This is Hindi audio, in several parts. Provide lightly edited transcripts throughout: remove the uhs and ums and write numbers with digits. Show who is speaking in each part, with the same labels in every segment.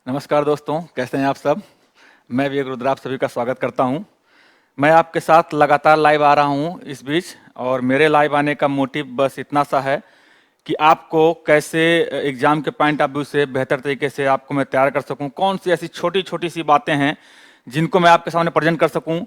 Speaker 1: नमस्कार दोस्तों, कैसे हैं आप सब। मैं विवेक रुद्र आप सभी का स्वागत करता हूं। मैं आपके साथ लगातार लाइव आ रहा हूं इस बीच, और मेरे लाइव आने का मोटिव बस इतना सा है कि आपको कैसे एग्जाम के पॉइंट ऑफ व्यू से बेहतर तरीके से आपको मैं तैयार कर सकूं। कौन सी ऐसी छोटी छोटी सी बातें हैं जिनको मैं आपके सामने प्रेजेंट कर सकूं,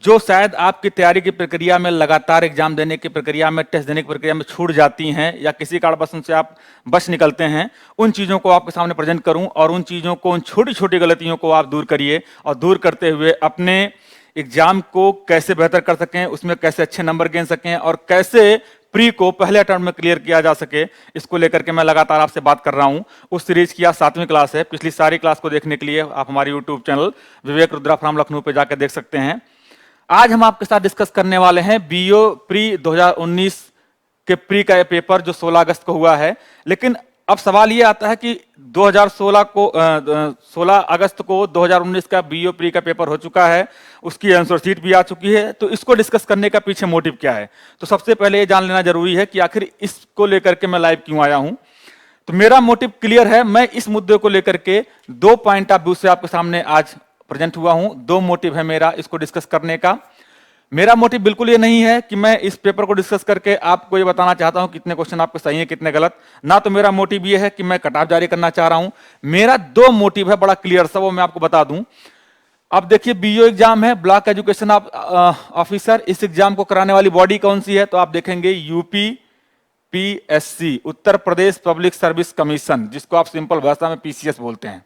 Speaker 1: जो शायद आपकी तैयारी की प्रक्रिया में, लगातार एग्जाम देने की प्रक्रिया में, टेस्ट देने की प्रक्रिया में छूट जाती हैं, या किसी कारणवश से आप बच निकलते हैं। उन चीज़ों को आपके सामने प्रेजेंट करूं, और उन चीज़ों को, उन छोटी छोटी गलतियों को आप दूर करिए, और दूर करते हुए अपने एग्जाम को कैसे बेहतर कर सकें, उसमें कैसे अच्छे नंबर गेन सकें, और कैसे प्री को पहले अटेम्प्ट में क्लियर किया जा सके, इसको लेकर के मैं लगातार आपसे बात कर रहा हूं। उस सीरीज की आज 7वीं क्लास है। पिछली सारी क्लास को देखने के लिए आप हमारे YouTube channel Vivek Rudra from Lucknow पे जाकर देख सकते हैं। आज हम आपके साथ डिस्कस करने वाले हैं बीओ प्री 2019 के प्री का ये पेपर जो 16 अगस्त को हुआ है। लेकिन अब सवाल ये आता है कि 16 अगस्त को 2019 का बीओ प्री का पेपर हो चुका है, उसकी आंसर शीट भी आ चुकी है, तो इसको डिस्कस करने का पीछे मोटिव क्या है। तो सबसे पहले ये जान लेना जरूरी है कि आखिर इसको लेकर के मैं लाइव क्यों आया हूं। तो मेरा मोटिव क्लियर है। मैं इस मुद्दे को लेकर के 2 पॉइंट ऑफ व्यू से आपके सामने आज प्रेजेंट हुआ हूं। 2 मोटिव है मेरा इसको डिस्कस करने का। मेरा मोटिव बिल्कुल ये नहीं है कि मैं इस पेपर को डिस्कस करके आपको ये बताना चाहता हूं कितने क्वेश्चन आपके सही हैं कितने गलत। ना तो मेरा मोटिव ये है कि मैं कट ऑफ जारी करना चाह रहा हूं। मेरा 2 मोटिव है बड़ा क्लियर सा, वो मैं आपको बता दूं। अब देखिए, बीओ एग्जाम है, ब्लॉक एजुकेशन ऑफिसर। इस एग्जाम को कराने वाली बॉडी कौन सी है, तो आप देखेंगे UP PSC, Uttar Pradesh public service commission, जिसको आप सिंपल भाषा में पीसीएस बोलते हैं।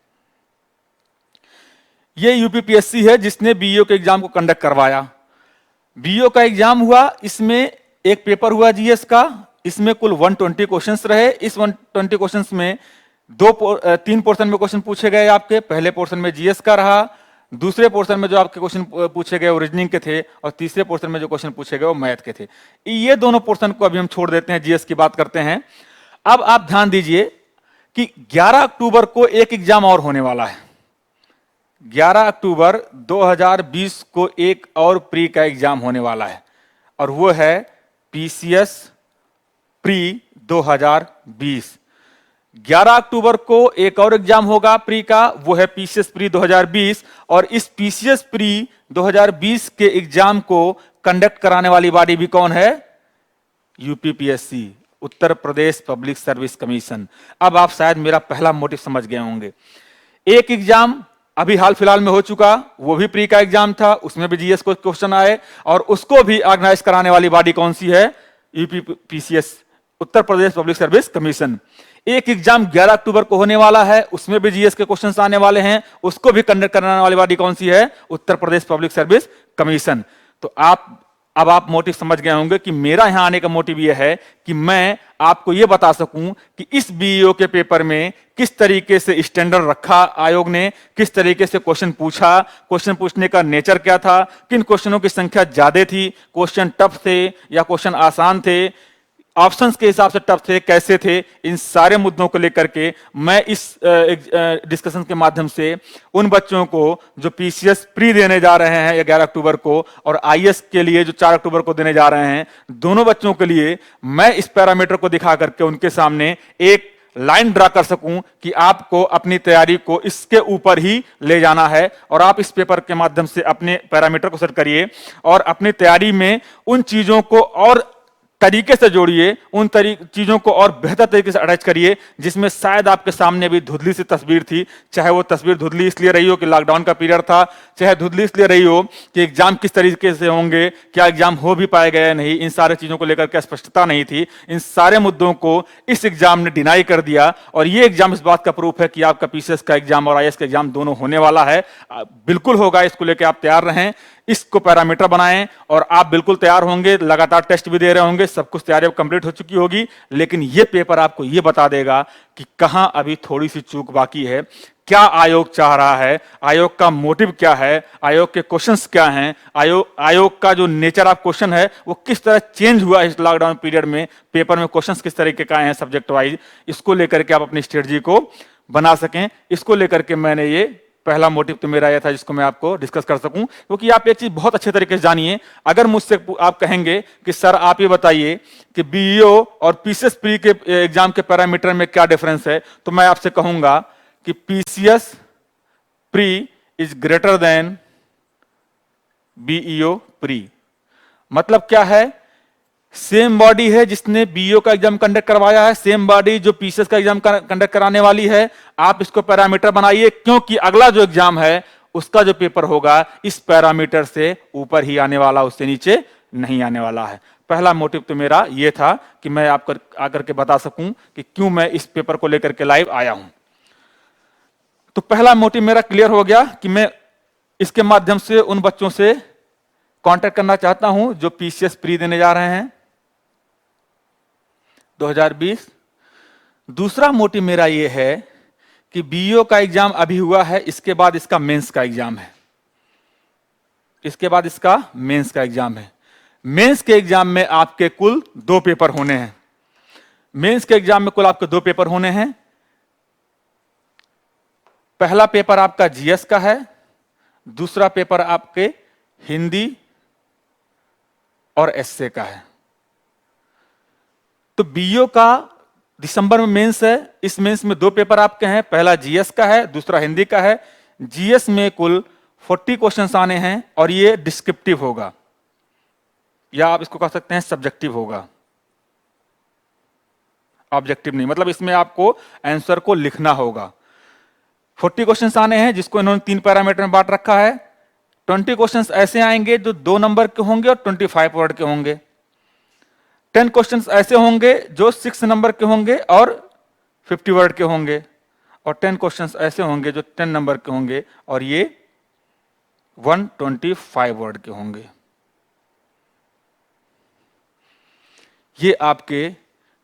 Speaker 1: ये यूपीपीएससी है जिसने बीईओ के एग्जाम को कंडक्ट करवाया। बीईओ का एग्जाम हुआ, इसमें एक पेपर हुआ जीएस का, इसमें कुल 120 क्वेश्चंस रहे। इस 120 क्वेश्चंस में 3 पोर्शन में क्वेश्चन पूछे गए आपके। पहले पोर्शन में जीएस का रहा, दूसरे पोर्शन में जो आपके क्वेश्चन पूछे गए वो रीजनिंग के थे, और तीसरे पोर्शन में जो क्वेश्चन पूछे गए वो मैथ के थे। ये दोनों पोर्शन को अभी हम छोड़ देते हैं, जीएस की बात करते हैं। अब आप ध्यान दीजिए कि 11 अक्टूबर को एक एग्जाम और होने वाला है। 11 अक्टूबर 2020 को एक और प्री का एग्जाम होने वाला है, और वो है पीसीएस प्री 2020। 11 अक्टूबर को एक और एग्जाम होगा प्री का, वो है पीसीएस प्री 2020। और इस पीसीएस प्री 2020 के एग्जाम को कंडक्ट कराने वाली बॉडी भी कौन है, UPPSC, Uttar Pradesh public service commission. अब आप शायद मेरा पहला मोटिव समझ गए होंगे। एक एग्जाम अभी हाल फिलहाल में हो चुका, वो भी प्री का एग्जाम था, उसमें भी जीएस को क्वेश्चन आए, और उसको भी ऑर्गेनाइज कराने वाली बॉडी कौन सी है, UPPCS, Uttar Pradesh public service commission. एक एग्जाम 11 अक्टूबर को होने वाला है, उसमें भी जीएस के क्वेश्चंस आने वाले हैं, उसको भी कंडक्ट कराने वाली बॉडी कौन सी है, Uttar Pradesh public service commission. तो अब आप मोटिव समझ गए होंगे कि मेरा यहां आने का मोटिव यह है कि मैं आपको यह बता सकूं कि इस बीईओ के पेपर में किस तरीके से स्टैंडर्ड रखा आयोग ने, किस तरीके से क्वेश्चन पूछा, क्वेश्चन पूछने का नेचर क्या था, किन क्वेश्चनों की संख्या ज्यादा थी, क्वेश्चन टफ थे या क्वेश्चन आसान थे, ऑप्शंस के हिसाब से टफ थे, कैसे थे। इन सारे मुद्दों को लेकर के मैं इस डिस्कशन के माध्यम से उन बच्चों को जो पीसीएस प्री देने जा रहे हैं 11 अक्टूबर को, और आईएएस के लिए जो 4 अक्टूबर को देने जा रहे हैं, दोनों बच्चों के लिए मैं इस पैरामीटर को दिखा करके उनके सामने एक लाइन ड्रा कर सकूं कि आपको अपनी तैयारी को इसके ऊपर ही ले जाना है, और आप इस पेपर के माध्यम से अपने पैरामीटर को सेट करिए और अपनी तैयारी में उन चीजों को और तरीके से जोड़िए, उन चीजों को और बेहतर तरीके से अटैच करिए, जिसमें शायद आपके सामने भी धुंधली सी तस्वीर थी। चाहे वो तस्वीर धुंधली इसलिए रही हो कि लॉकडाउन का पीरियड था, चाहे धुंधली इसलिए रही हो कि एग्जाम किस तरीके से होंगे, क्या एग्जाम हो भी पाएगा या नहीं, इन सारे चीजों को लेकर के स्पष्टता नहीं थी। इन सारे मुद्दों को इस एग्जाम ने डिनाई कर दिया, और ये एग्जाम इस बात का प्रूफ है कि आपका पीसीएस का एग्जाम और आईएएस का एग्जाम दोनों होने वाला है। बिल्कुल होगा, इसको लेकर आप तैयार रहें, इसको पैरामीटर बनाएं, और आप बिल्कुल तैयार होंगे। लगातार टेस्ट भी दे रहे होंगे, सब कुछ तैयारी कंप्लीट हो चुकी होगी, लेकिन ये पेपर आपको ये बता देगा कि कहां अभी थोड़ी सी चूक बाकी है, क्या आयोग चाह रहा है, आयोग का मोटिव क्या है, आयोग के क्वेश्चंस क्या हैं, आयोग का जो नेचर ऑफ क्वेश्चन है वो किस तरह चेंज हुआ इस लॉकडाउन पीरियड में, पेपर में क्वेश्चंस किस तरीके का आए हैं सब्जेक्ट वाइज, इसको लेकर के आप अपनी स्ट्रेटजी को बना सकें। इसको लेकर के मैंने ये पहला मोटिव तो मेरा यह था जिसको मैं आपको डिस्कस कर सकूं, क्योंकि आप ये चीज बहुत अच्छे तरीके से जानिए। अगर मुझसे आप कहेंगे कि सर आप ये बताइए कि बीईओ और पीसीएस प्री के एग्जाम के पैरामीटर में क्या डिफरेंस है, तो मैं आपसे कहूंगा कि PCS pre is greater than BEO pre. मतलब क्या है, सेम बॉडी है जिसने बीईओ का एग्जाम कंडक्ट करवाया है, सेम बॉडी जो पीसीएस का एग्जाम कंडक्ट कराने वाली है। आप इसको पैरामीटर बनाइए, क्योंकि अगला जो एग्जाम है उसका जो पेपर होगा इस पैरामीटर से ऊपर ही आने वाला, उससे नीचे नहीं आने वाला है। पहला मोटिव तो मेरा यह था कि मैं आपको आकर के बता सकूं कि क्यों मैं इस पेपर को लेकर के लाइव आया हूं। तो पहला मोटिव मेरा क्लियर हो गया कि मैं इसके माध्यम से उन बच्चों से कांटेक्ट करना चाहता हूं जो पीसीएस प्री देने जा रहे हैं 2020। दूसरा मोटिव मेरा यह है कि बीईओ का एग्जाम अभी हुआ है, इसके बाद इसका मेंस का एग्जाम है, इसके बाद इसका मेंस का एग्जाम है। मेंस के एग्जाम में आपके कुल 2 पेपर होने हैं। मेंस के एग्जाम में कुल आपके 2 पेपर होने हैं। पहला पेपर आपका जीएस का है, दूसरा पेपर आपके हिंदी और एसए का है। तो बीईओ का दिसंबर में मेंस है, इस मेंस में 2 पेपर आपके हैं, पहला जीएस का है, दूसरा हिंदी का है। जीएस में कुल 40 क्वेश्चंस आने हैं और ये डिस्क्रिप्टिव होगा, या आप इसको कह सकते हैं सब्जेक्टिव होगा, ऑब्जेक्टिव नहीं। मतलब इसमें आपको आंसर को लिखना होगा। 40 क्वेश्चंस आने हैं जिसको इन्होंने 3 पैरामीटर में बांट रखा है। 20 क्वेश्चंस ऐसे आएंगे जो 2 नंबर के होंगे और 25 वर्ड के होंगे। 10 क्वेश्चंस ऐसे होंगे जो 6 नंबर के होंगे और 50 वर्ड के होंगे, और 10 क्वेश्चंस ऐसे होंगे जो 10 नंबर के होंगे और ये 125 वर्ड के होंगे। ये आपके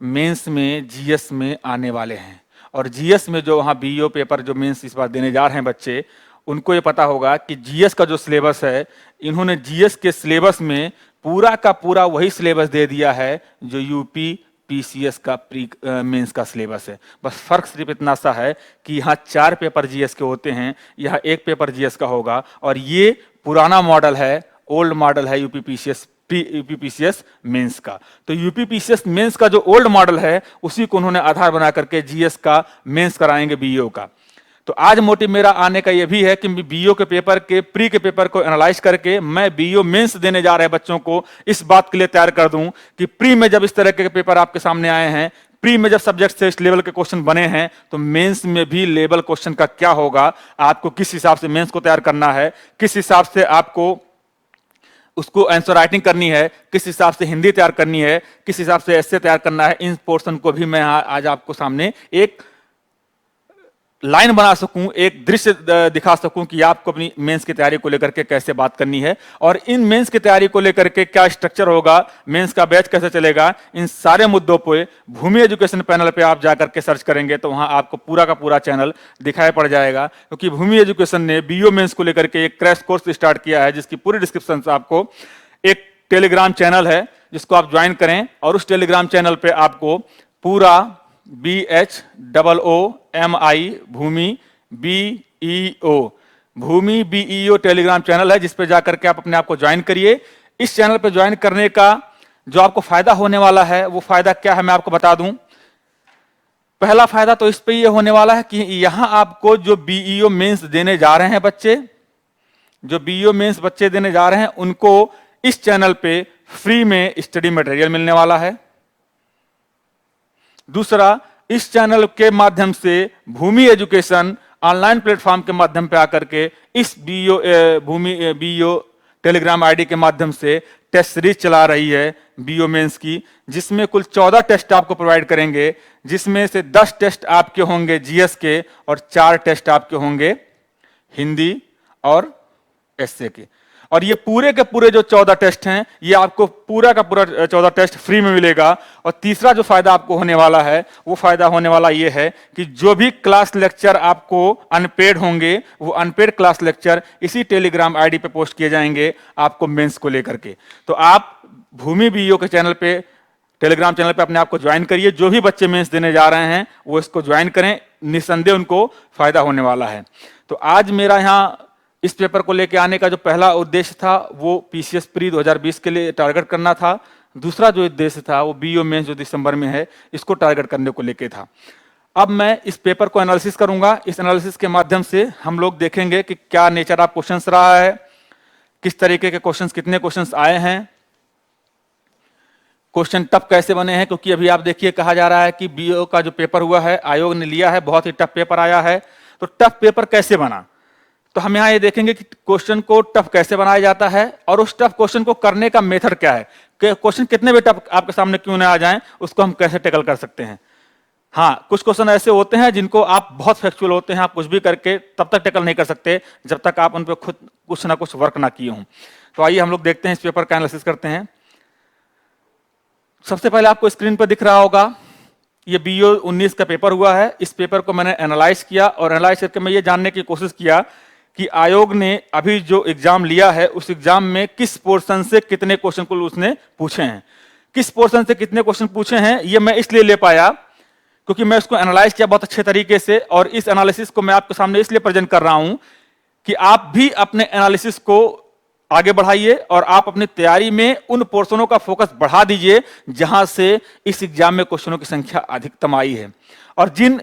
Speaker 1: मेंस में जीएस में आने वाले हैं। और जीएस में जो वहां बीईओ पेपर जो मेंस इस बार देने जा रहे हैं बच्चे, उनको ये पता होगा कि जीएस का जो सिलेबस है, इन्होंने जीएस के सिलेबस में पूरा का पूरा वही सिलेबस दे दिया है जो यूपी पीसीएस का प्री मेंस का सिलेबस है। बस फर्क सिर्फ इतना सा है कि यहाँ 4 पेपर जीएस के होते हैं, यहाँ 1 पेपर जीएस का होगा। और ये पुराना मॉडल है, ओल्ड मॉडल है यूपी पीसीएस मेंस का। तो यूपी पीसीएस मेंस का जो ओल्ड मॉडल है उसी को उन्होंने आधार बना करके जीएस का मेंस कराएंगे बीईओ का। तो आज मोटिव मेरा आने का यह भी है कि बीईओ के पेपर के प्री के पेपर को एनालाइज करके मैं बीईओ मेंस देने जा रहे बच्चों को इस बात के लिए तैयार कर दूं कि प्री में जब इस तरह के पेपर आपके सामने आए हैं, प्री में जब सब्जेक्ट से इस लेवल के क्वेश्चन बने हैं, तो मेंस में भी लेवल क्वेश्चन का क्या होगा, आपको किस हिसाब से मेंस को तैयार करना है, किस हिसाब से आपको उसको आंसर राइटिंग करनी है, किस हिसाब से हिंदी तैयार करनी है, किस हिसाब से एस्से तैयार करना है। इन पोर्शन को भी मैं आज आपको सामने एक लाइन बना सकूं, एक दृश्य दिखा सकूं कि आपको अपनी मेंस की तैयारी को लेकर के कैसे बात करनी है, और इन मेंस की तैयारी को लेकर के क्या स्ट्रक्चर होगा, मेंस का बैच कैसे चलेगा, इन सारे मुद्दों पे भूमि एजुकेशन पैनल पे आप जाकर के सर्च करेंगे तो वहां आपको पूरा का पूरा चैनल दिखाई पड़ जाएगा। क्योंकि भूमि एजुकेशन ने बीईओ मेंस को लेकर के एक क्रैश कोर्स स्टार्ट किया है, जिसकी पूरी डिस्क्रिप्शन से आपको एक टेलीग्राम चैनल है जिसको आप ज्वाइन करें, और उस टेलीग्राम चैनल पे आपको पूरा BHOOMI भूमि BEO भूमि BEO टेलीग्राम चैनल है, जिस पे जाकर के आप अपने आप को ज्वाइन करिए। इस चैनल पे ज्वाइन करने का जो आपको फायदा होने वाला है वो फायदा क्या है मैं आपको बता दूं। पहला फायदा तो इस पे ये होने वाला है कि यहां आपको जो बीईओ मेंस देने जा रहे हैं बच्चे, जो बीईओ मेंस बच्चे देने जा रहे हैं, उनको इस चैनल पे फ्री में स्टडी मटेरियल मिलने वाला है। दूसरा, इस चैनल के माध्यम से भूमि एजुकेशन ऑनलाइन प्लेटफॉर्म के माध्यम पे आकर के इस बीईओ टेलीग्राम आईडी के माध्यम से टेस्ट सीरीज चला रही है बीईओ मेंस की, जिसमें कुल 14 टेस्ट आपको प्रोवाइड करेंगे, जिसमें से 10 टेस्ट आपके होंगे जीएस के और 4 टेस्ट आपके होंगे हिंदी और एसए के। और ये पूरे के पूरे जो 14 टेस्ट हैं, ये आपको पूरा का पूरा 14 टेस्ट फ्री में मिलेगा। और तीसरा जो फायदा आपको होने वाला है वो फायदा होने वाला ये है कि जो भी क्लास लेक्चर आपको अनपेड होंगे, वो अनपेड क्लास लेक्चर इसी टेलीग्राम आईडी पे पोस्ट किए जाएंगे आपको मेंस को लेकर के। तो आप भूमि बीईओ के चैनल पे, टेलीग्राम चैनल पे अपने आप को ज्वाइन करिए। जो भी बच्चे मेंस देने जा रहे हैं वो इसको ज्वाइन करें, निस्संदेह उनको फायदा होने वाला है। तो आज मेरा यहाँ इस पेपर को लेके आने का जो पहला उद्देश्य था वो पीसीएस प्री 2020 के लिए टारगेट करना था। दूसरा जो उद्देश्य था वो बीईओ मेंस जो दिसंबर में है इसको टारगेट करने को लेके था। अब मैं इस पेपर को एनालिसिस करूंगा। इस एनालिसिस के माध्यम से हम लोग देखेंगे कि क्या नेचर ऑफ क्वेश्चंस रहा है, किस तरीके के क्वेश्चंस, कितने क्वेश्चंस आए हैं, क्वेश्चन टफ कैसे बने हैं। क्योंकि अभी आप देखिए कहा जा रहा है कि बीओ का जो पेपर हुआ है आयोग ने लिया है, बहुत ही टफ पेपर आया है। तो टफ पेपर कैसे बना, तो हम यहां ये देखेंगे कि क्वेश्चन को टफ कैसे बनाया जाता है और उस टफ क्वेश्चन को करने का मेथड क्या है, कि क्वेश्चन कितने भी टफ आपके सामने क्यों ना आ जाएं, उसको हम कैसे टैकल कर सकते हैं। हाँ, कुछ क्वेश्चन ऐसे होते हैं जिनको आप बहुत फैक्चुअल होते हैं, आप कुछ भी करके तब तक टैकल नहीं कर सकते जब तक आप उन पर खुद कुछ ना कुछ वर्क ना किए हों। तो आइए हम लोग देखते हैं, इस पेपर का एनालिसिस करते हैं। सबसे पहले आपको स्क्रीन पर दिख रहा होगा ये बीओ 19 का पेपर हुआ है। इस पेपर को मैंने एनालाइज किया और एनालाइज करके मैं ये जानने की कोशिश किया कि आयोग ने अभी जो एग्जाम लिया है उस एग्जाम में किस पोर्शन से कितने क्वेश्चन को उसने पूछे हैं, किस पोर्शन से कितने क्वेश्चन पूछे हैं। ये मैं इसलिए ले पाया क्योंकि मैं उसको एनालाइज किया बहुत अच्छे तरीके से, और इस एनालिसिस को मैं आपके सामने इसलिए प्रेजेंट कर रहा हूं कि आप भी अपने एनालिसिस को आगे बढ़ाइए और आप अपनी तैयारी में उन पोर्शनों का फोकस बढ़ा दीजिए जहां से इस एग्जाम में क्वेश्चनों की संख्या अधिकतम आई है। और जिन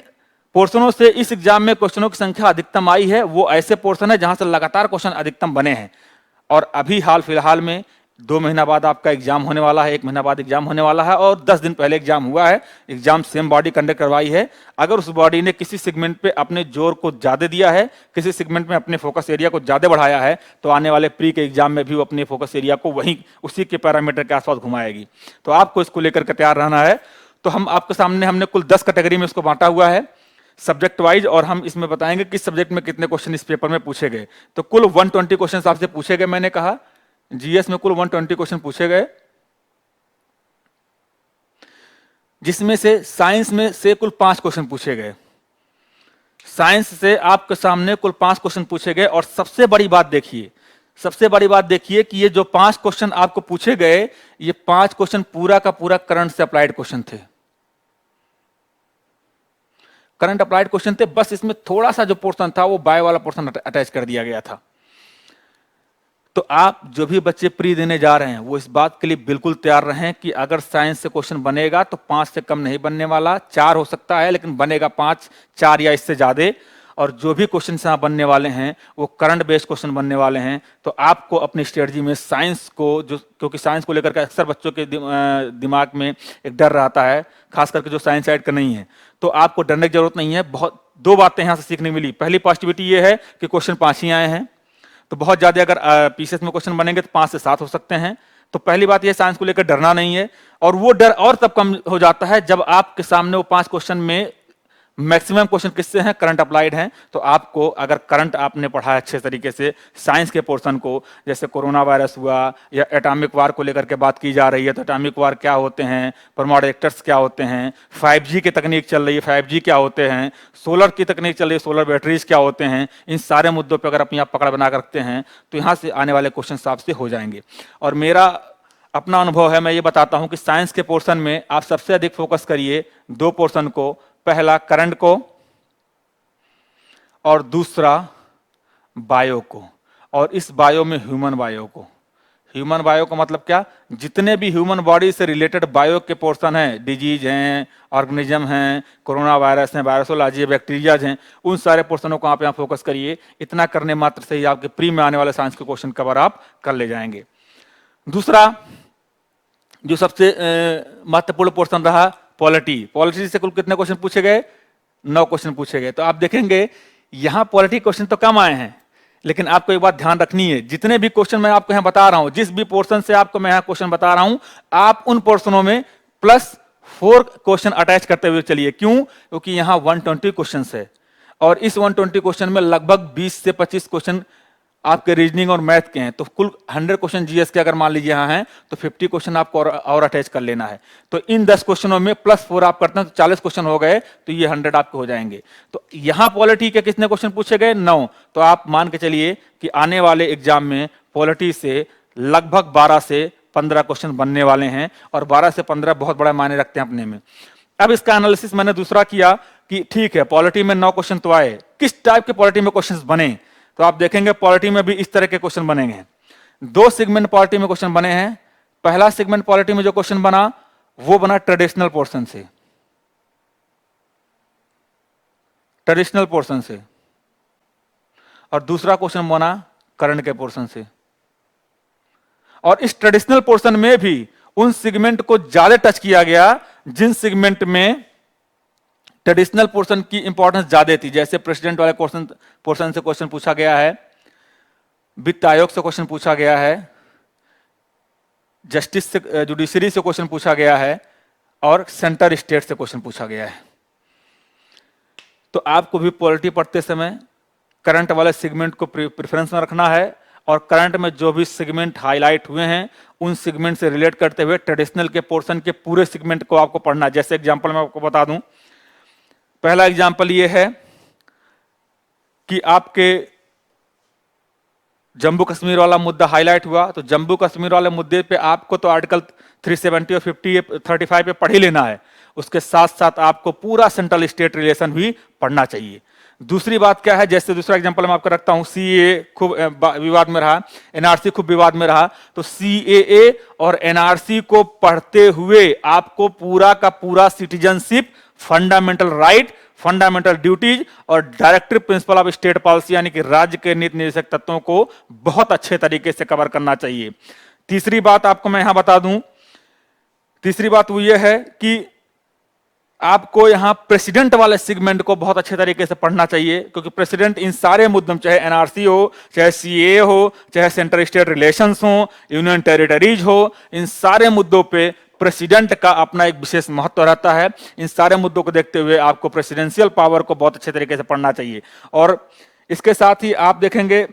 Speaker 1: पोर्शनों से इस एग्जाम में क्वेश्चनों की संख्या अधिकतम आई है वो ऐसे पोर्शन है जहां से लगातार क्वेश्चन अधिकतम बने हैं। और अभी हाल फिलहाल में 2 महीना बाद आपका एग्जाम होने वाला है, 1 महीना बाद एग्जाम होने वाला है और 10 दिन पहले एग्जाम हुआ है। एग्जाम सेम बॉडी कंडक्ट करवाई है। अगर उस बॉडी ने किसी सेगमेंट पे अपने जोर को ज्यादा दिया है, किसी सेगमेंट में अपने फोकस एरिया को ज्यादा बढ़ाया है, तो आने वाले प्री के एग्जाम में भी वो अपने फोकस एरिया को वहीं उसी के पैरामीटर के आसपास घुमाएगी। तो आपको इसको लेकर के तैयार रहना है। तो हम आपके सामने हमने कुल 10 कैटेगरी में इसको बांटा हुआ है सब्जेक्ट वाइज, और हम इसमें बताएंगे किस सब्जेक्ट में कितने क्वेश्चन इस पेपर में पूछे गए। तो कुल 120 क्वेश्चन आपसे पूछे गए। मैंने कहा जीएस में कुल 120 क्वेश्चन पूछे गए, जिसमें से साइंस में से कुल 5 क्वेश्चन पूछे गए। साइंस से आपके सामने कुल 5 क्वेश्चन पूछे गए। और सबसे बड़ी बात देखिए, सबसे बड़ी बात देखिए कि ये जो 5 क्वेश्चन आपको पूछे गए, ये 5 क्वेश्चन पूरा का पूरा करंट से अप्लाइड क्वेश्चन थे। करंट अप्लाइड क्वेश्चन थे, बस इसमें थोड़ा सा जो पोर्शन था वो बायो वाला पोर्शन अटैच कर दिया गया था। तो आप जो भी बच्चे प्री देने जा रहे हैं वो इस बात के लिए बिल्कुल तैयार रहें कि अगर साइंस से क्वेश्चन बनेगा तो 5 से कम नहीं बनने वाला, 4 हो सकता है लेकिन बनेगा 5, 4 या इससे ज्यादा। और जो भी क्वेश्चन यहाँ बनने वाले हैं वो करंट बेस्ड क्वेश्चन बनने वाले हैं। तो आपको अपनी स्ट्रेटजी में साइंस को, जो क्योंकि साइंस को लेकर के अक्सर बच्चों के दिमाग में एक डर रहता है, खास करके जो साइंस साइड का नहीं है, तो आपको डरने की जरूरत नहीं है। बहुत 2 बातें यहाँ से सीखने मिली। पहली पॉजिटिविटी ये है कि क्वेश्चन 5 ही आए हैं, तो बहुत ज्यादा अगर पीसीएस में क्वेश्चन बनेंगे तो 5 से 7 हो सकते हैं। तो पहली बात ये, साइंस को लेकर डरना नहीं है। और वो डर और तब कम हो जाता है जब आपके सामने वो 5 क्वेश्चन में मैक्सिमम क्वेश्चन किससे हैं, करंट अप्लाइड हैं। तो आपको अगर करंट आपने पढ़ा है अच्छे तरीके से साइंस के पोर्शन को, जैसे कोरोना वायरस हुआ या एटॉमिक वार को लेकर के बात की जा रही है, तो एटॉमिक वार क्या होते हैं, परमाणु रिएक्टर्स क्या होते हैं, 5G की तकनीक चल रही है, 5G क्या होते हैं, सोलर की तकनीक चल रही है, सोलर बैटरीज क्या होते हैं, इन सारे मुद्दों पर अगर अपनी आप पकड़ बना कर रखते हैं तो यहाँ से आने वाले क्वेश्चन आपसे हो जाएंगे। और मेरा अपना अनुभव है, मैं ये बताता हूं कि साइंस के पोर्शन में आप सबसे अधिक फोकस करिए 2 पोर्शन को, पहला करंट को और दूसरा बायो को। और इस बायो में ह्यूमन बायो को। ह्यूमन बायो का मतलब क्या, जितने भी ह्यूमन बॉडी से रिलेटेड बायो के पोर्शन हैं, डिजीज हैं, ऑर्गेनिज्म हैं, कोरोना वायरस हैं, वायरसोलॉजी, बैक्टीरियाज हैं, उन सारे पोर्शनों को आप यहाँ फोकस करिए। इतना करने मात्र से ही आपके प्री में आने वाले साइंस के क्वेश्चन कवर आप कर ले जाएंगे। दूसरा जो सबसे महत्वपूर्ण पोर्शन रहा, पॉलिटी। पॉलिटी से कुल कितने क्वेश्चन पूछे गए, 9 क्वेश्चन पूछे गए। तो आप देखेंगे यहां पॉलिटी क्वेश्चन तो कम आए हैं, लेकिन आपको एक बात ध्यान रखनी है, जितने भी क्वेश्चन मैं आपको यहां बता रहा हूं, जिस भी पोर्शन से आपको मैं यहां क्वेश्चन बता रहा हूं, आप उन पोर्शनों में +4 क्वेश्चन अटैच करते हुए चलिए। क्यों, क्योंकि यहां 120 क्वेश्चन है और इस 120 क्वेश्चन में लगभग 20 से 25 क्वेश्चन आपके रीजनिंग और मैथ के हैं। तो कुल 100 क्वेश्चन जीएस के अगर मान लीजिए यहाँ हैं तो 50 क्वेश्चन आपको और अटैच कर लेना है। तो इन 10 क्वेश्चनों में +4 आप करते हैं तो 40 क्वेश्चन हो गए, तो ये 100 आपके हो जाएंगे। तो यहाँ पॉलिटी के कितने क्वेश्चन पूछे गए, 9। तो आप मान के चलिए कि आने वाले एग्जाम में पॉलिटी से लगभग 12 से 15 क्वेश्चन बनने वाले हैं, और 12 से 15 बहुत बड़ा मायने रखते हैं अपने में। अब इसका एनालिसिस मैंने दूसरा किया कि ठीक है, पॉलिटी में 9 क्वेश्चन तो आए, किस टाइप के पॉलिटी में क्वेश्चन बने। तो आप देखेंगे पॉलिटी में भी इस तरह के क्वेश्चन बनेंगे। 2 सेगमेंट पॉलिटी में क्वेश्चन बने हैं। पहला सेगमेंट पॉलिटी में जो क्वेश्चन बना वो बना ट्रेडिशनल पोर्शन से। ट्रेडिशनल पोर्शन से, और दूसरा क्वेश्चन बना करंट के पोर्शन से। और इस ट्रेडिशनल पोर्शन में भी उन सेगमेंट को ज्यादा टच किया गया जिन सेगमेंट में ट्रेडिशनल पोर्शन की इंपॉर्टेंस ज्यादा थी। जैसे प्रेसिडेंट वाले पोर्शन से क्वेश्चन पूछा गया है, वित्त आयोग से क्वेश्चन पूछा गया है, जस्टिस से, जुडिशरी से क्वेश्चन पूछा गया है, और सेंटर स्टेट से क्वेश्चन पूछा गया है। तो आपको भी पॉलिटी पढ़ते समय करंट वाले सेगमेंट को प्रेफरेंस में रखना है, और करंट में जो भी सेगमेंट हाईलाइट हुए हैं उन सेगमेंट से रिलेट करते हुए ट्रेडिशनल के पोर्शन के पूरे सेगमेंट को आपको पढ़ना है। जैसे एग्जांपल मैं आपको बता दूं, पहला एग्जांपल ये है कि आपके जम्मू कश्मीर वाला मुद्दा हाईलाइट हुआ, तो जम्मू कश्मीर वाले मुद्दे पे आपको तो आर्टिकल 370 और 50 35 पे पढ़ ही लेना है। उसके साथ साथ आपको पूरा सेंट्रल स्टेट रिलेशन भी पढ़ना चाहिए। दूसरी बात क्या है, जैसे दूसरा एग्जांपल मैं आपको रखता हूं, सीएए खूब विवाद में रहा, एनआरसी खूब विवाद में रहा, तो सीएए और एनआरसी को पढ़ते हुए आपको पूरा का पूरा citizenship, fundamental right, fundamental duties और directive principle of state policy यानी कि राज्य के नीति निर्देशक तत्वों को बहुत अच्छे तरीके से कवर करना चाहिए। तीसरी बात आपको मैं यहां बता दूं, तीसरी बात वो ये है कि आपको यहां प्रेसिडेंट वाले सेगमेंट को बहुत अच्छे तरीके से पढ़ना चाहिए, क्योंकि प्रेसिडेंट इन सारे मुद्दों, चाहे एनआरसी हो, चाहे सीए हो, चाहे सेंटर स्टेट रिलेशंस हो, यूनियन टेरिटरीज हो, इन सारे मुद्दों पे प्रेसिडेंट का अपना एक विशेष महत्व रहता है। इन सारे मुद्दों को देखते हुए आपको प्रेसिडेंशियल पावर को बहुत अच्छे तरीके से पढ़ना चाहिए। और इसके साथ ही आप देखेंगे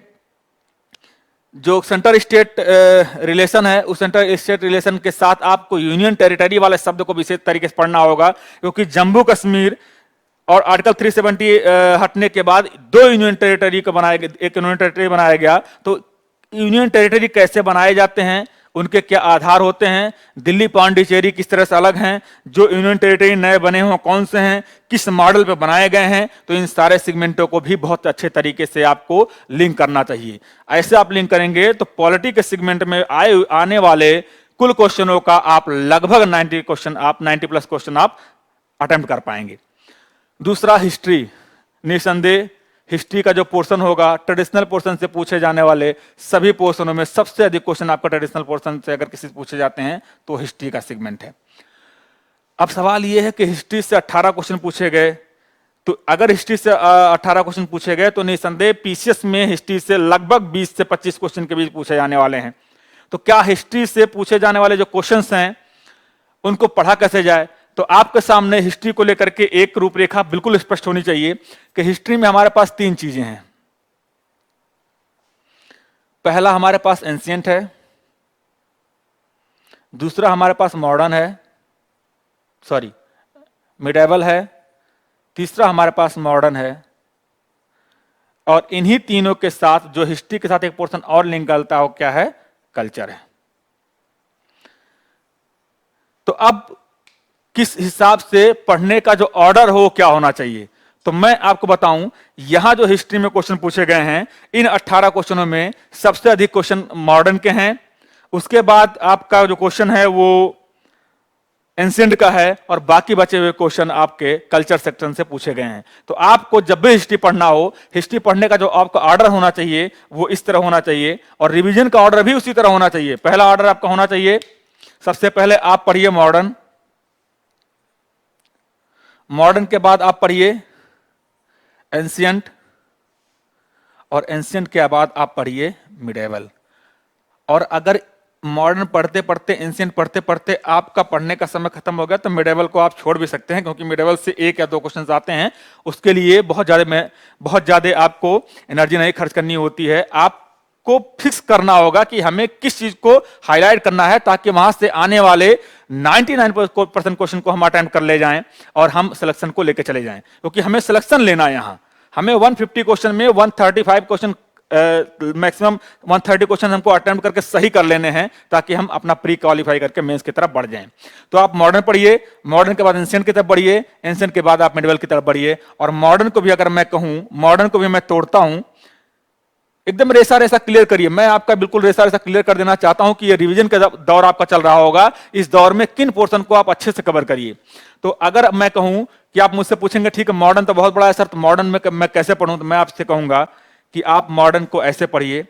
Speaker 1: जो सेंटर स्टेट रिलेशन है, उस सेंटर स्टेट रिलेशन के साथ आपको यूनियन टेरिटरी वाले शब्द को विशेष तरीके से पढ़ना होगा, क्योंकि जम्मू कश्मीर और आर्टिकल 370 हटने के बाद दो यूनियन टेरिटरी को बनाया गया, एक यूनियन टेरिटरी बनाया गया। तो यूनियन टेरिटरी कैसे बनाए जाते हैं, उनके क्या आधार होते हैं, दिल्ली पांडिचेरी किस तरह से अलग हैं, जो यूनियन टेरिटरी नए बने हुए कौन से हैं, किस मॉडल पे बनाए गए हैं, तो इन सारे सेगमेंटों को भी बहुत अच्छे तरीके से आपको लिंक करना चाहिए। ऐसे आप लिंक करेंगे तो पॉलिटी के सेगमेंट में आने वाले कुल क्वेश्चनों का आप लगभग 90 प्लस क्वेश्चन आप अटेम्प्ट कर पाएंगे। दूसरा, हिस्ट्री। निसंदेह हिस्ट्री का जो पोर्शन होगा, ट्रेडिशनल पोर्शन से पूछे जाने वाले सभी पोर्शनों में सबसे अधिक क्वेश्चन आपका ट्रेडिशनल पोर्शन से अगर किसी से पूछे जाते हैं तो हिस्ट्री का सेगमेंट है। अब सवाल यह है कि हिस्ट्री से 18 क्वेश्चन पूछे गए, तो अगर हिस्ट्री से 18 क्वेश्चन पूछे गए तो निसंदेह पीसीएस में हिस्ट्री से लगभग 20 से 25 क्वेश्चन के बीच पूछे जाने वाले हैं। तो क्या हिस्ट्री से पूछे जाने वाले जो क्वेश्चंस हैं उनको पढ़ा कैसे जाए? तो आपके सामने हिस्ट्री को लेकर के एक रूपरेखा बिल्कुल स्पष्ट होनी चाहिए कि हिस्ट्री में हमारे पास 3 चीजें हैं। पहला हमारे पास एंशिएंट है, दूसरा हमारे पास मॉडर्न है, मिडेवल है, तीसरा हमारे पास मॉडर्न है। और इन्हीं तीनों के साथ जो हिस्ट्री के साथ एक पोर्शन और लिंक करता हो, क्या है? कल्चर है। तो अब किस हिसाब से पढ़ने का जो ऑर्डर हो क्या होना चाहिए, तो मैं आपको बताऊं, यहां जो हिस्ट्री में क्वेश्चन पूछे गए हैं, इन 18 क्वेश्चनों में सबसे अधिक क्वेश्चन मॉडर्न के हैं। उसके बाद आपका जो क्वेश्चन है वो एंशिएंट का है, और बाकी बचे हुए क्वेश्चन आपके कल्चर सेक्शन से पूछे गए हैं। तो आपको जब भी हिस्ट्री पढ़ना हो, हिस्ट्री पढ़ने का जो आपका ऑर्डर होना चाहिए वो इस तरह होना चाहिए, और रिवीजन का ऑर्डर भी उसी तरह होना चाहिए। पहला ऑर्डर आपका होना चाहिए, सबसे पहले आप पढ़िए मॉडर्न, मॉडर्न के बाद आप पढ़िए एंशिएंट, और एंशिएंट के बाद आप पढ़िए मिडेवल। और अगर मॉडर्न पढ़ते पढ़ते, एंशिएंट पढ़ते पढ़ते आपका पढ़ने का समय खत्म हो गया तो मिडेवल को आप छोड़ भी सकते हैं, क्योंकि मिडेवल से 1 या 2 क्वेश्चन आते हैं, उसके लिए बहुत ज्यादा आपको एनर्जी नहीं खर्च करनी होती है। आपको फिक्स करना होगा कि हमें किस चीज को हाईलाइट करना है, ताकि वहां से आने वाले 99% क्वेश्चन को हम अटेम्प्ट कर ले जाएं और हम सिलेक्शन को लेकर चले जाएं, क्योंकि हमें सिलेक्शन लेना है। यहां हमें 150 क्वेश्चन में 135 क्वेश्चन, मैक्सिमम 130 क्वेश्चन हमको अटेम्प्ट करके सही कर लेने हैं, ताकि हम अपना प्री क्वालिफाई करके मेंस की तरफ बढ़ जाएं। तो आप मॉडर्न पढ़िए, मॉडर्न के बाद एंशिएंट की तरफ बढ़िए, एंशिएंट के बाद आप मिडिवल की तरफ बढ़िए। और मॉडर्न को भी अगर मैं कहूं, मॉडर्न को भी मैं तोड़ता हूं एकदम रेसा रेसा क्लियर करिए। मैं आपका बिल्कुल रेसा रेसा क्लियर कर देना चाहता हूं कि ये रिवीजन का दौर आपका चल रहा होगा, इस दौर में किन पोर्शन को आप अच्छे से कवर करिए। तो अगर मैं कहूं कि आप मुझसे पूछेंगे ठीक है मॉडर्न तो बहुत बड़ा है सर, तो मॉडर्न में मैं कैसे पढ़ूं, तो मैं आपसे कहूंगा कि आप मॉडर्न को ऐसे पढ़िए,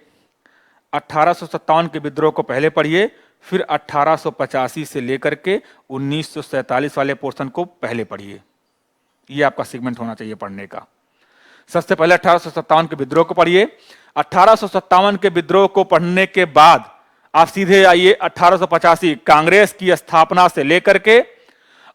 Speaker 1: 1857 के विद्रोह को पहले पढ़िए, फिर 1885 से लेकर के 1947 वाले पोर्शन को पहले पढ़िए। ये आपका सेगमेंट होना चाहिए पढ़ने का। सबसे पहले 1857 के विद्रोह को पढ़िए। 1857 के विद्रोह को पढ़ने के बाद आप सीधे आइए 1885 कांग्रेस की स्थापना से लेकर के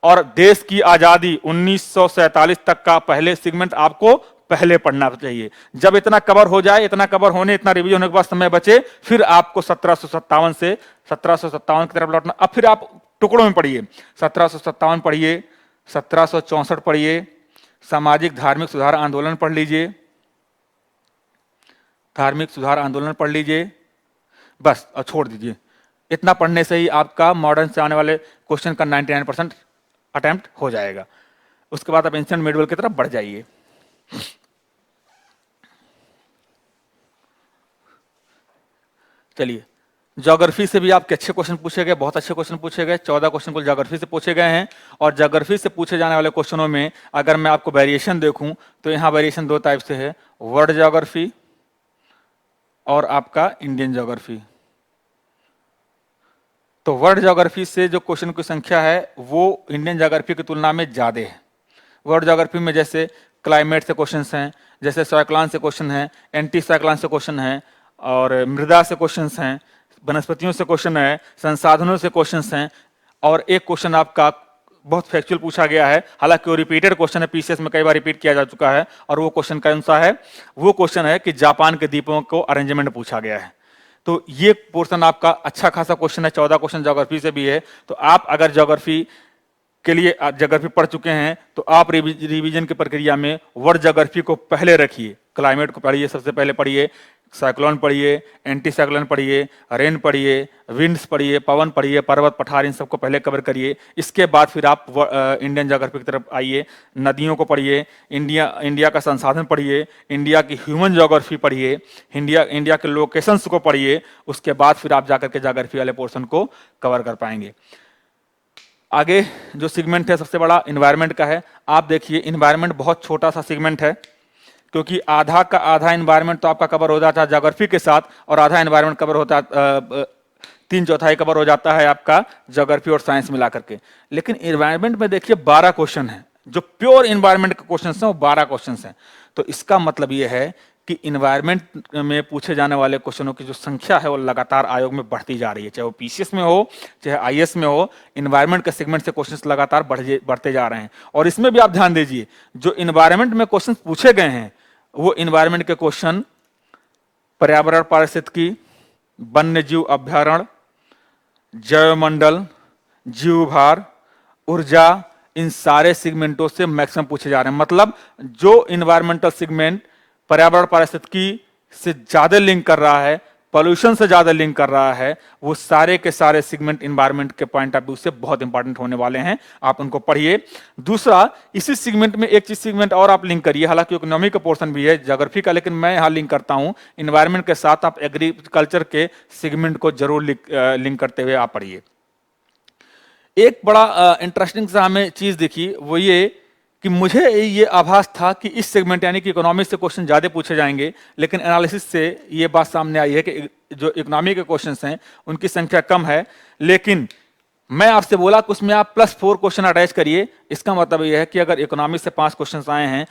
Speaker 1: और देश की आजादी 1947 तक का पहले सेगमेंट आपको पहले पढ़ना चाहिए। जब इतना कवर हो जाए, इतना कवर होने, इतना रिवीजन होने के बाद समय बचे, फिर आपको 1757 से 1757 की तरफ लौटना। अब फिर आप टुकड़ों में पढ़िए, 1757 पढ़िए, 1764 पढ़िए, सामाजिक धार्मिक सुधार आंदोलन पढ़ लीजिए, धार्मिक सुधार आंदोलन पढ़ लीजिए, बस और छोड़ दीजिए। इतना पढ़ने से ही आपका मॉडर्न से आने वाले क्वेश्चन का 99% अटेम्प्ट हो जाएगा। उसके बाद आप एंशिएंट मिडिवल की तरफ बढ़ जाइए। चलिए, ज्योग्राफी से भी आपके अच्छे क्वेश्चन पूछे गए, बहुत अच्छे क्वेश्चन पूछे गए। 14 क्वेश्चन कुल ज्योग्राफी से पूछे गए हैं। और ज्योग्राफी से पूछे जाने वाले क्वेश्चनों में अगर मैं आपको वेरिएशन देखूं तो यहां वेरिएशन दो टाइप से है, वर्ल्ड ज्योग्राफी और आपका इंडियन ज्योग्राफी। तो वर्ल्ड ज्योग्राफी से जो क्वेश्चन की संख्या है वो इंडियन ज्योग्राफी की तुलना में ज्यादा है। वर्ल्ड ज्योग्राफी में जैसे क्लाइमेट से क्वेश्चन हैं, जैसे साइक्लोन से क्वेश्चन है, एंटी साइक्लोन से क्वेश्चन है, और मृदा से क्वेश्चन हैं, वनस्पतियों से क्वेश्चन है, संसाधनों से क्वेश्चन हैं, और एक क्वेश्चन आपका बहुत फैक्चुअल पूछा गया है, हालांकि वो रिपीटेड क्वेश्चन है, पीसीएस में कई बार रिपीट किया जा चुका है। और वो क्वेश्चन कौन सा है? वो क्वेश्चन है कि जापान के द्वीपों को अरेंजमेंट पूछा गया है। तो ये पोर्शन आपका अच्छा खासा क्वेश्चन है, 14 क्वेश्चन ज्योग्राफी से भी है। तो आप अगर ज्योग्राफी के लिए ज्योग्राफी पढ़ चुके हैं तो आप रिवीजन की प्रक्रिया में वर्ल्ड ज्योग्राफी को पहले रखिए। क्लाइमेट को पढ़िए, सबसे पहले पढ़िए, साइक्लोन पढ़िए, एंटी साइक्लोन पढ़िए, रेन पढ़िए, विंड्स पढ़िए, पवन पढ़िए, पर्वत पठार, इन सबको पहले कवर करिए। इसके बाद फिर आप इंडियन ज्योग्राफी की तरफ आइए, नदियों को पढ़िए, इंडिया का संसाधन पढ़िए, इंडिया की ह्यूमन ज्योग्राफी पढ़िए, इंडिया के लोकेशंस को पढ़िए। उसके बाद फिर आप जाकर के ज्योग्राफी वाले पोर्शन को कवर कर पाएंगे। आगे जो सेगमेंट है सबसे बड़ा इन्वायरमेंट का है। आप देखिए इन्वायरमेंट बहुत छोटा सा सेगमेंट है, क्योंकि आधा का आधा इन्वायरमेंट तो आपका कवर हो जाता है ज्योग्राफी के साथ, और आधा इन्वायरमेंट कवर होता है, 3/4 कवर हो जाता है आपका ज्योग्राफी और साइंस मिला करके। लेकिन इन्वायरमेंट में देखिए 12 क्वेश्चन है, जो प्योर इन्वायरमेंट के क्वेश्चन हैं वो 12 क्वेश्चन हैं। तो इसका मतलब ये है कि इन्वायरमेंट में पूछे जाने वाले क्वेश्चनों की जो संख्या है वो लगातार आयोग में बढ़ती जा रही है, चाहे वो पीसीएस में हो चाहे आईएएस में हो। इन्वायरमेंट के सेगमेंट से क्वेश्चंस लगातार बढ़ते जा रहे हैं। और इसमें भी आप ध्यान दीजिए, जो इन्वायरमेंट में क्वेश्चंस पूछे गए हैं वो इन्वायरमेंट के क्वेश्चन पर्यावरण पारिस्थितिकी, वन्य जीव अभ्यारण्य, जैवमंडल, जीवभार, ऊर्जा, इन सारे सेगमेंटों से मैक्सिमम पूछे जा रहे हैं। मतलब जो इन्वायरमेंटल सेगमेंट पर्यावरण पारिस्थितिकी से ज्यादा लिंक कर रहा है, पॉल्यूशन से ज्यादा लिंक कर रहा है, वो सारे के सारे सेगमेंट इन्वायरमेंट के पॉइंट ऑफ व्यू से बहुत इंपॉर्टेंट होने वाले हैं। आप उनको पढ़िए। दूसरा, इसी सेगमेंट में एक चीज सेगमेंट और आप लिंक करिए, हालांकि इकोनॉमी का पोर्शन भी है ज्योग्राफी का, लेकिन मैं यहां लिंक करता हूं इन्वायरमेंट के साथ आप एग्रीकल्चर के सेगमेंट को जरूर लिंक करते हुए आप पढ़िए। एक बड़ा इंटरेस्टिंग सा हमें चीज दिखी, वो ये कि मुझे ये आभास था कि इस सेगमेंट यानी कि इकोनॉमी से क्वेश्चन ज्यादा पूछे जाएंगे, लेकिन एनालिसिस से ये बात सामने आई है कि जो इकोनॉमी के क्वेश्चंस हैं उनकी संख्या कम है। लेकिन मैं आपसे बोला कि उसमें आप +4 क्वेश्चन अटैच करिए। इसका मतलब ये है कि अगर इकोनॉमी से 5 क्वेश्चन आए हैं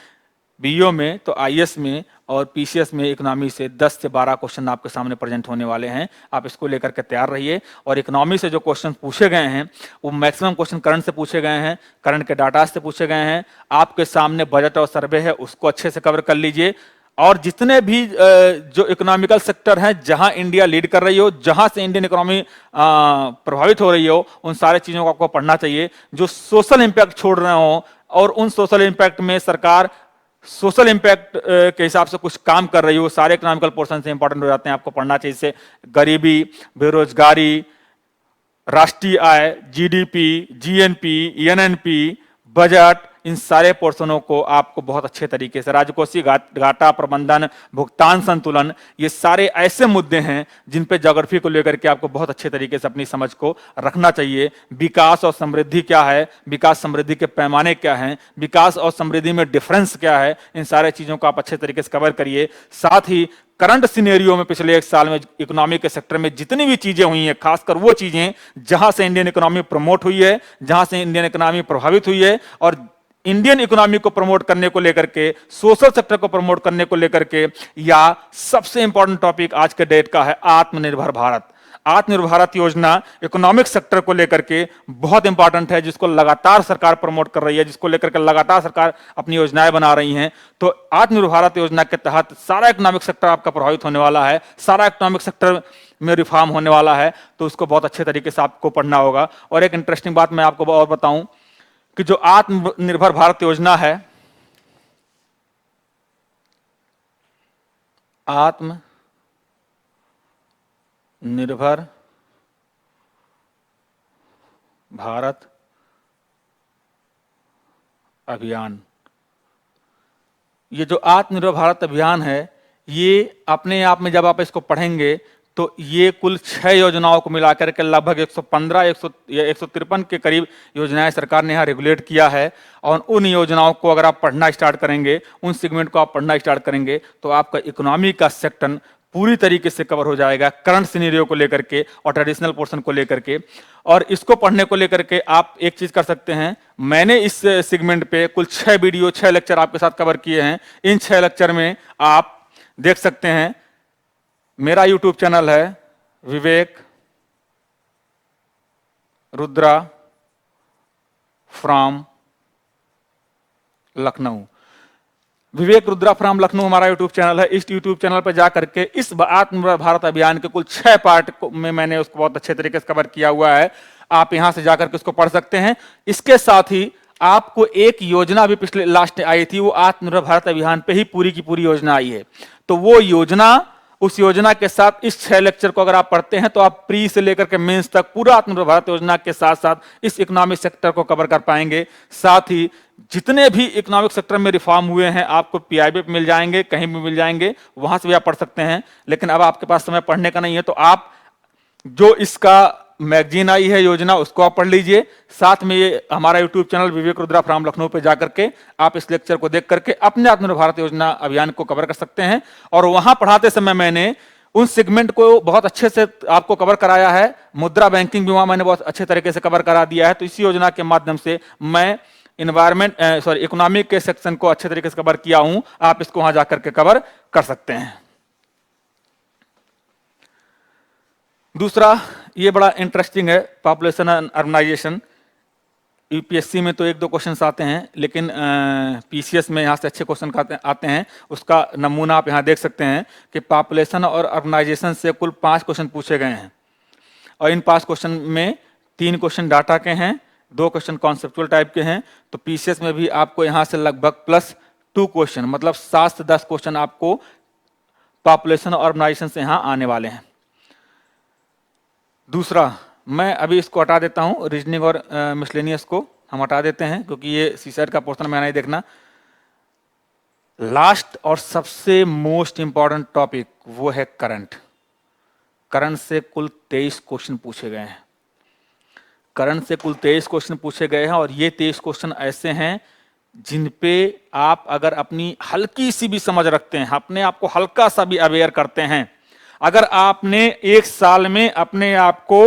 Speaker 1: बीओ में, तो आईएएस में और पीसीएस में इकोनॉमी से 10 से 12 क्वेश्चन आपके सामने प्रेजेंट होने वाले हैं। आप इसको लेकर के तैयार रहिए। और इकोनॉमी से जो क्वेश्चन पूछे गए हैं वो मैक्सिमम क्वेश्चन करंट से पूछे गए हैं, करंट के डाटा से पूछे गए हैं। आपके सामने बजट और सर्वे है, उसको अच्छे से कवर कर लीजिए। और जितने भी जो इकोनॉमिकल सेक्टर हैं जहां इंडिया लीड कर रही हो, जहां से इंडियन इकोनॉमी प्रभावित हो रही हो, उन सारे चीजों को आपको पढ़ना चाहिए जो सोशल इंपैक्ट छोड़ रहे हो। और उन सोशल इंपैक्ट में सरकार सोशल इंपैक्ट के हिसाब से कुछ काम कर रही हो, सारे इकोनॉमिकल पोर्शन से इंपॉर्टेंट हो जाते हैं, आपको पढ़ना चाहिए। इससे गरीबी, बेरोजगारी, राष्ट्रीय आय, जीडीपी, जीएनपी, एनएनपी, बजट, इन सारे पोर्शनों को आपको बहुत अच्छे तरीके से, राजकोषीय घाटा प्रबंधन, भुगतान संतुलन, ये सारे ऐसे मुद्दे हैं जिन पे ज्योग्राफी को लेकर के आपको बहुत अच्छे तरीके से अपनी समझ को रखना चाहिए। विकास और समृद्धि क्या है, विकास समृद्धि के पैमाने क्या हैं, विकास और समृद्धि में डिफरेंस क्या है, इन सारे चीजों को आप अच्छे तरीके से कवर करिए। साथ ही करंट सिनेरियो में पिछले एक साल में इकोनॉमी के सेक्टर में जितनी भी चीजें हुई हैं, खासकर वो चीजें जहां से इंडियन इकोनॉमी प्रमोट हुई है, जहां से इंडियन इकोनॉमी प्रभावित हुई है, और इंडियन इकोनॉमी को प्रमोट करने को लेकर के, सोशल सेक्टर को प्रमोट करने को लेकर के, या सबसे इंपॉर्टेंट टॉपिक आज के डेट का है आत्मनिर्भर भारत। आत्मनिर्भर भारत योजना इकोनॉमिक सेक्टर को लेकर के बहुत इंपॉर्टेंट है, जिसको लगातार सरकार प्रमोट कर रही है, जिसको लेकर के लगातार सरकार अपनी योजनाएं बना रही हैं। तो आत्मनिर्भर भारत योजना के तहत सारा इकोनॉमिक सेक्टर आपका प्रभावित होने वाला है, सारा इकोनॉमिक सेक्टर में रिफॉर्म होने वाला है, तो उसको बहुत अच्छे तरीके से आपको पढ़ना होगा। और एक इंटरेस्टिंग बात मैं आपको और बताऊं कि जो आत्मनिर्भर भारत योजना है, आत्मनिर्भर भारत अभियान, ये जो आत्मनिर्भर भारत अभियान है, ये अपने आप में जब आप इसको पढ़ेंगे तो ये कुल 6 योजनाओं को मिलाकर के लगभग 115 या 153 के करीब योजनाएं सरकार ने यहाँ रेगुलेट किया है। और उन योजनाओं को अगर आप पढ़ना स्टार्ट करेंगे, उन सेगमेंट को आप पढ़ना स्टार्ट करेंगे, तो आपका इकोनॉमी का सेक्टर पूरी तरीके से कवर हो जाएगा, करंट सिनेरियो को लेकर के और ट्रेडिशनल पोर्शन को लेकर के। और इसको पढ़ने को लेकर के आप एक चीज कर सकते हैं, मैंने इस सेगमेंट पे कुल 6 वीडियो 6 लेक्चर आपके साथ कवर किए हैं। इन 6 लेक्चर में आप देख सकते हैं, मेरा यूट्यूब चैनल है विवेक रुद्रा फ्रॉम लखनऊ। विवेक रुद्रा फ्रॉम लखनऊ हमारा यूट्यूब चैनल है। इस यूट्यूब चैनल पर जाकर के इस आत्मनिर्भर भारत अभियान के कुल 6 पार्ट में मैंने उसको बहुत अच्छे तरीके से कवर किया हुआ है। आप यहां से जाकर के उसको पढ़ सकते हैं। इसके साथ ही आपको एक योजना भी पिछले लास्ट आई थी, वो आत्मनिर्भर भारत अभियान पे ही पूरी की पूरी योजना आई है। तो वो योजना, उस योजना के साथ इस 6 लेक्चर को अगर आप पढ़ते हैं तो आप प्री से लेकर के मेंस तक पूरा आत्मनिर्भर भारत योजना के साथ साथ इस इकोनॉमिक सेक्टर को कवर कर पाएंगे। साथ ही जितने भी इकोनॉमिक सेक्टर में रिफॉर्म हुए हैं आपको पीआईबी पे मिल जाएंगे, कहीं भी मिल जाएंगे, वहां से भी आप पढ़ सकते हैं। लेकिन अब आपके पास समय पढ़ने का नहीं है, तो आप जो इसका मैगजीन आई है योजना, उसको आप पढ़ लीजिए। साथ में ये हमारा YouTube channel Vivek Rudra from Lucknow पे जाकर के आप इस लेक्चर को देख करके अपने आत्मनिर्भर भारत योजना अभियान को कवर कर सकते हैं। और वहां पढ़ाते समय मैंने उन सेगमेंट को बहुत अच्छे से आपको कवर कराया है। मुद्रा बैंकिंग भी वहां मैंने बहुत अच्छे तरीके से कवर करा दिया है। तो इसी योजना के माध्यम से मैं इकोनॉमिक के सेक्शन को अच्छे तरीके से कवर किया हूं। आप इसको वहां जाकर के कवर कर सकते हैं। दूसरा, ये बड़ा इंटरेस्टिंग है, पॉपुलेशन एंड अर्बनाइजेशन। यूपीएससी में तो 1-2 क्वेश्चंस आते हैं, लेकिन पीसीएस में यहाँ से अच्छे क्वेश्चन आते हैं। उसका नमूना आप यहाँ देख सकते हैं कि पॉपुलेशन और अर्बनाइजेशन से कुल 5 क्वेश्चन पूछे गए हैं। और इन 5 क्वेश्चन में 3 क्वेश्चन डाटा के हैं, 2 क्वेश्चन कॉन्सेप्चुअल टाइप के हैं। तो पीसीएस में भी आपको यहाँ से लगभग +2 क्वेश्चन, मतलब 7 से 10 क्वेश्चन आपको पॉपुलेशन और अर्बनाइजेशन से यहाँ आने वाले हैं। दूसरा, मैं अभी इसको हटा देता हूं, रीजनिंग और मिसलेनियस को हम हटा देते हैं, क्योंकि ये सीसेट का पोर्शन में नहीं देखना। लास्ट और सबसे मोस्ट इंपॉर्टेंट टॉपिक वो है करंट। करंट से कुल 23 क्वेश्चन पूछे गए हैं। करंट से कुल 23 क्वेश्चन पूछे गए हैं, और ये 23 क्वेश्चन ऐसे हैं जिन पे आप अगर अपनी हल्की सी भी समझ रखते हैं, अपने आप को हल्का सा भी अवेयर करते हैं, अगर आपने 1 साल में अपने आप को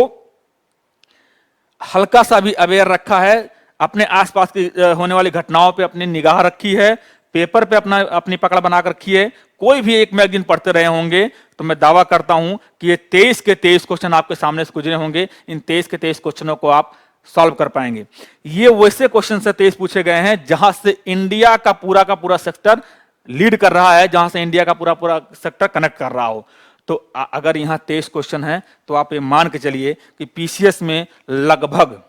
Speaker 1: हल्का सा भी अवेयर रखा है, अपने आसपास की होने वाली घटनाओं पे अपनी निगाह रखी है, पेपर पे अपनी पकड़ बना कर रखी है, कोई भी एक मैगजीन पढ़ते रहे होंगे, तो मैं दावा करता हूं कि ये 23 के 23 क्वेश्चन आपके सामने से गुजरे होंगे। इन 23 के 23 क्वेश्चनों को आप सॉल्व कर पाएंगे। ये वैसे क्वेश्चन से 23 पूछे गए हैं जहां से इंडिया का पूरा सेक्टर लीड कर रहा है, जहां से इंडिया का पूरा सेक्टर कनेक्ट कर रहा हो। तो अगर यहां 23 क्वेश्चन है तो आप ये मान के चलिए कि पीसीएस में लगभग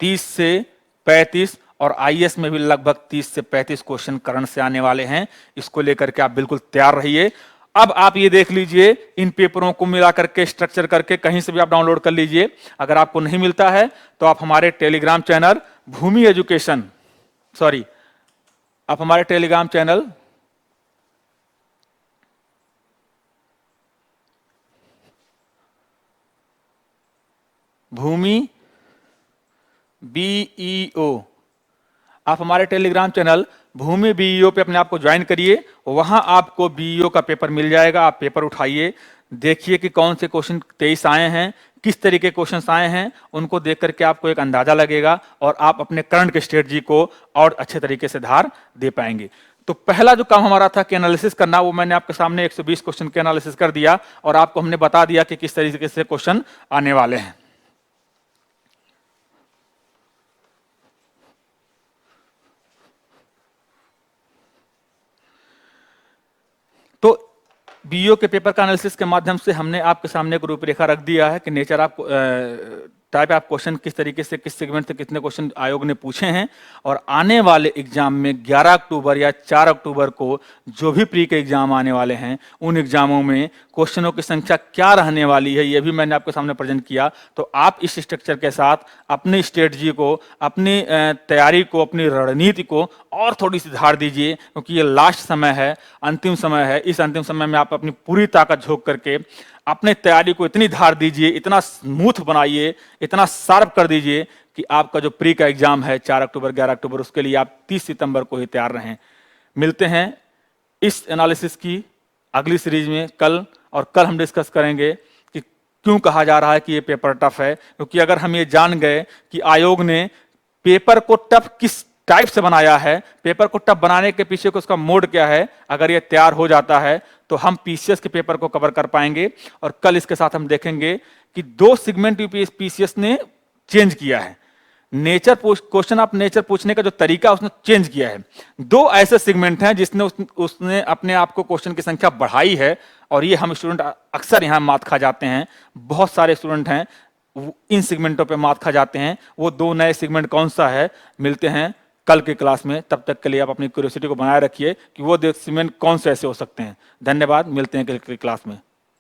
Speaker 1: 30 से 35 और आईएएस में भी लगभग 30 से 35 क्वेश्चन करंट से आने वाले हैं। इसको लेकर के आप बिल्कुल तैयार रहिए। अब आप ये देख लीजिए, इन पेपरों को मिला करके स्ट्रक्चर करके कहीं से भी आप डाउनलोड कर लीजिए। अगर आपको नहीं मिलता है तो आप हमारे टेलीग्राम चैनल भूमि एजुकेशन सॉरी, आप हमारे टेलीग्राम चैनल भूमि बीईओ, आप हमारे टेलीग्राम चैनल भूमि बीईओ पे अपने आप को ज्वाइन करिए। वहां आपको बीईओ का पेपर मिल जाएगा। आप पेपर उठाइए, देखिए कि कौन से क्वेश्चन 23 आए हैं, किस तरीके के क्वेश्चंस आए हैं, उनको देख करके आपको एक अंदाजा लगेगा और आप अपने करंट के स्ट्रेटजी को और अच्छे तरीके से धार दे पाएंगे। तो पहला जो काम हमारा था कि एनालिसिस करना, वो मैंने आपके सामने 120 क्वेश्चन के एनालिसिस कर दिया और आपको हमने बता दिया कि किस तरीके से क्वेश्चन आने वाले हैं। तो बीईओ के पेपर का एनालिसिस के माध्यम से हमने आपके सामने एक रूपरेखा रख दिया है कि nature of type of question, किस तरीके से किस सेगमेंट से कितने क्वेश्चन आयोग ने पूछे हैं और आने वाले एग्जाम में 11 अक्टूबर या 4 अक्टूबर को जो भी प्री के एग्जाम आने वाले हैं उन एग्जामों में क्वेश्चनों की संख्या क्या रहने वाली है, ये भी मैंने आपके सामने प्रेजेंट किया। तो आप इस स्ट्रक्चर के साथ अपनी स्ट्रेटजी को, अपनी तैयारी को, अपनी रणनीति को और थोड़ी सी धार दीजिए, क्योंकि ये लास्ट समय है, अंतिम समय है। इस अंतिम समय में आप अपनी पूरी ताकत झोंक करके अपने तैयारी को इतनी धार दीजिए, इतना स्मूथ बनाइए, इतना शार्प कर दीजिए कि आपका जो प्री का एग्जाम है 4 अक्टूबर 11 अक्टूबर, उसके लिए आप 30 सितंबर को ही तैयार रहें। मिलते हैं इस एनालिसिस की अगली सीरीज में कल, और कल हम डिस्कस करेंगे कि क्यों कहा जा रहा है कि ये पेपर टफ है। क्योंकि अगर हम ये जान गए कि आयोग ने पेपर को टफ किस टाइप से बनाया है, पेपर को टफ बनाने के पीछे को उसका मोड क्या है, अगर ये तैयार हो जाता है तो हम पीसीएस के पेपर को कवर कर पाएंगे। और कल इसके साथ हम देखेंगे कि 2 सेगमेंट पीसीएस ने चेंज किया है। नेचर क्वेश्चन ऑफ नेचर पूछने का जो तरीका उसने चेंज किया है। 2 ऐसे सेगमेंट हैं जिसने उसने अपने आप को क्वेश्चन की संख्या बढ़ाई है, और ये हम स्टूडेंट अक्सर यहाँ मात खा जाते हैं। बहुत सारे स्टूडेंट हैं इन सेगमेंटों पे मात खा जाते हैं। वो 2 नए सेगमेंट कौन सा है, मिलते हैं कल के क्लास में। तब तक के लिए आप अपनी क्यूरियोसिटी को बनाए रखिए कि वो सेगमेंट कौन से ऐसे हो सकते हैं। धन्यवाद, मिलते हैं कल की क्लास में।